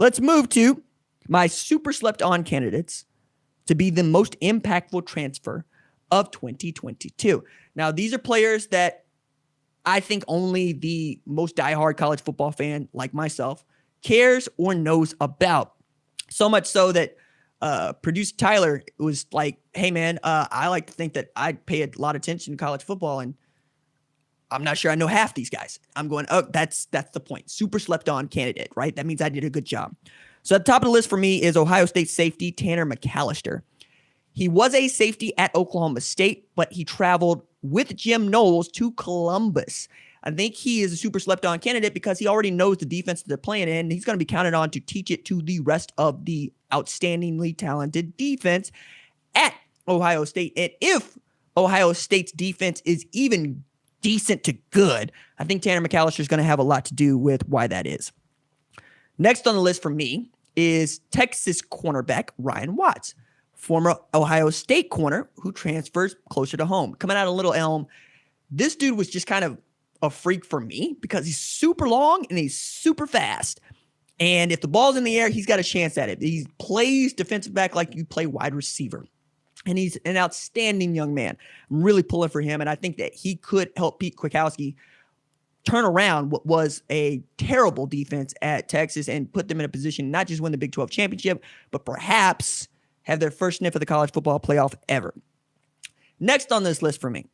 Let's move to my super slept on candidates to be the most impactful transfer of 2022. Now, these are players that I think only the most diehard college football fan like myself cares or knows about. So much so that producer Tyler was like, hey, man, I like to think that I pay a lot of attention to college football, and I'm not sure I know half these guys. I'm going, oh, that's the point. Super slept on candidate, right? That means I did a good job. So at the top of the list for me is Ohio State safety Tanner McCalister. He was a safety at Oklahoma State, but he traveled with Jim Knowles to Columbus. I think he is a super slept on candidate because he already knows the defense that they're playing in, and he's going to be counted on to teach it to the rest of the outstandingly talented defense at Ohio State. And if Ohio State's defense is even decent to good, I think Tanner McCalister is going to have a lot to do with why that is. Next on the list for me is Texas cornerback Ryan Watts, former Ohio State corner who transfers closer to home. Coming out of Little Elm, this dude was just kind of a freak for me because he's super long and he's super fast. And if the ball's in the air, he's got a chance at it. He plays defensive back like you play wide receiver. And he's an outstanding young man. I'm really pulling for him, and I think that he could help Pete Kwiatkowski turn around what was a terrible defense at Texas and put them in a position not just win the Big 12 championship, but perhaps have their first sniff of the college football playoff ever. Next on this list for me,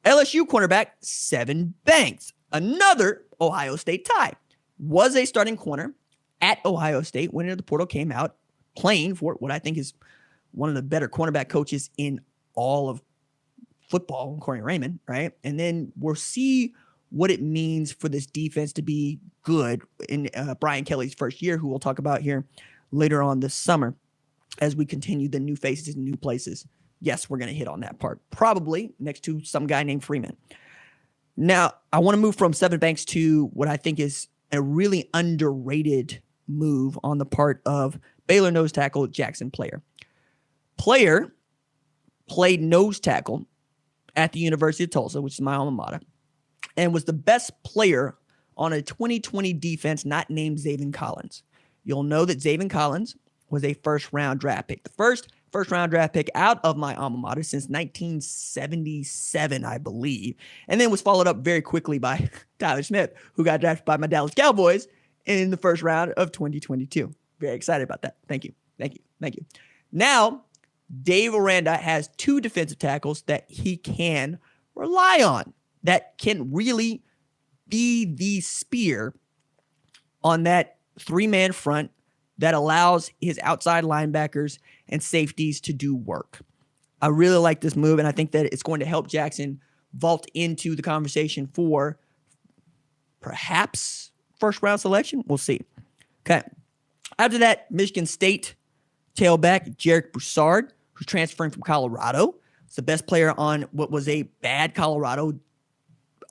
LSU cornerback Sevyn Banks, another Ohio State tie, was a starting corner at Ohio State when the portal came out, playing for what I think is one of the better cornerback coaches in all of football, Corey Raymond, right? And then we'll see what it means for this defense to be good in Brian Kelly's first year, who we'll talk about here later on this summer as we continue the new faces and new places. Yes, we're going to hit on that part, probably next to some guy named Freeman. Now, I want to move from Sevyn Banks to what I think is a really underrated move on the part of Baylor nose tackle Jaxon Player. Player played nose tackle at the University of Tulsa, which is my alma mater, and was the best player on a 2020 defense not named Zaven Collins. You'll know that Zaven Collins was a first-round draft pick. The first-round draft pick out of my alma mater since 1977, I believe, and then was followed up very quickly by Tyler Smith, who got drafted by my Dallas Cowboys in the first round of 2022. Very excited about that. Thank you. Now, Dave Aranda has two defensive tackles that he can rely on that can really be the spear on that three-man front that allows his outside linebackers and safeties to do work. I really like this move, and I think that it's going to help Jaxon vault into the conversation for perhaps first-round selection. We'll see. Okay. After that, Michigan State tailback Jarek Broussard, who's transferring from Colorado. It's the best player on what was a bad Colorado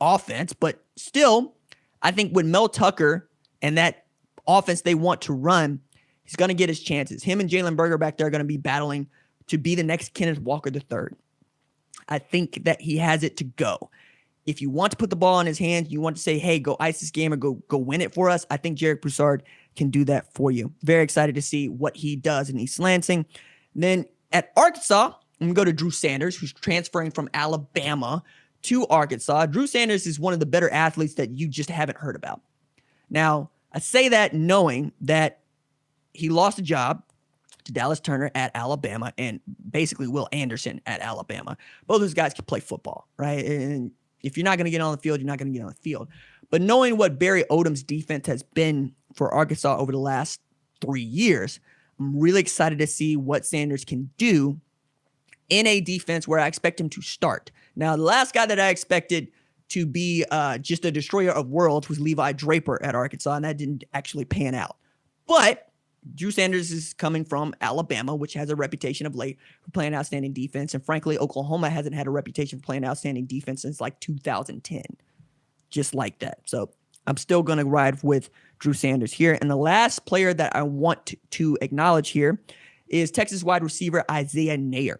offense, but still, I think with Mel Tucker and that offense they want to run, he's going to get his chances. Him and Jalen Berger back there are going to be battling to be the next Kenneth Walker III. I think that he has it to go. If you want to put the ball in his hands, you want to say, hey, go ice this game or go win it for us, I think Jarek Broussard can do that for you. Very excited to see what he does in East Lansing. Then at Arkansas, I'm going to go to Drew Sanders, who's transferring from Alabama to Arkansas. Drew Sanders is one of the better athletes that you just haven't heard about. Now, I say that knowing that he lost a job to Dallas Turner at Alabama and basically Will Anderson at Alabama. Both those guys can play football, right? And if you're not going to get on the field, you're not going to get on the field. But knowing what Barry Odom's defense has been for Arkansas over the last 3 years, I'm really excited to see what Sanders can do in a defense where I expect him to start. Now, the last guy that I expected to be just a destroyer of worlds was Levi Draper at Arkansas, and that didn't actually pan out. But Drew Sanders is coming from Alabama, which has a reputation of late for playing outstanding defense. And frankly, Oklahoma hasn't had a reputation for playing outstanding defense since like 2010. Just like that. So I'm still going to ride with Drew Sanders here. And the last player that I want to acknowledge here is Texas wide receiver Isaiah Neyor,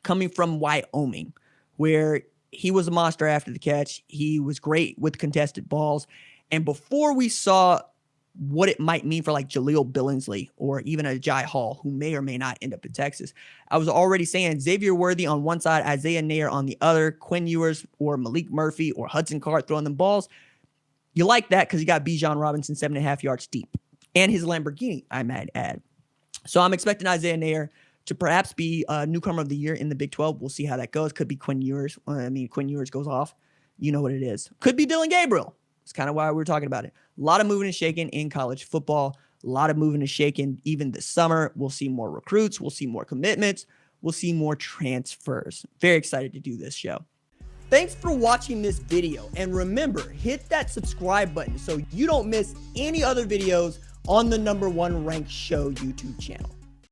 coming from Wyoming, where he was a monster after the catch. He was great with contested balls. And before we saw what it might mean for like Jaleel Billingsley or even a Jai Hall, who may or may not end up in Texas. I was already saying Xavier Worthy on one side, Isaiah Neyor on the other, Quinn Ewers or Malik Murphy or Hudson Card throwing them balls. You like that because you got Bijan Robinson 7.5 yards deep. And his Lamborghini, I might add. So I'm expecting Isaiah Neyor to perhaps be a newcomer of the year in the Big 12. We'll see how that goes. Could be Quinn Ewers. Quinn Ewers goes off. You know what it is. Could be Dylan Gabriel. It's kind of why we're talking about it. A lot of moving and shaking in college football. A lot of moving and shaking even this summer. We'll see more recruits. We'll see more commitments. We'll see more transfers. Very excited to do this show. Thanks for watching this video. And remember, hit that subscribe button so you don't miss any other videos on the #1 ranked show YouTube channel.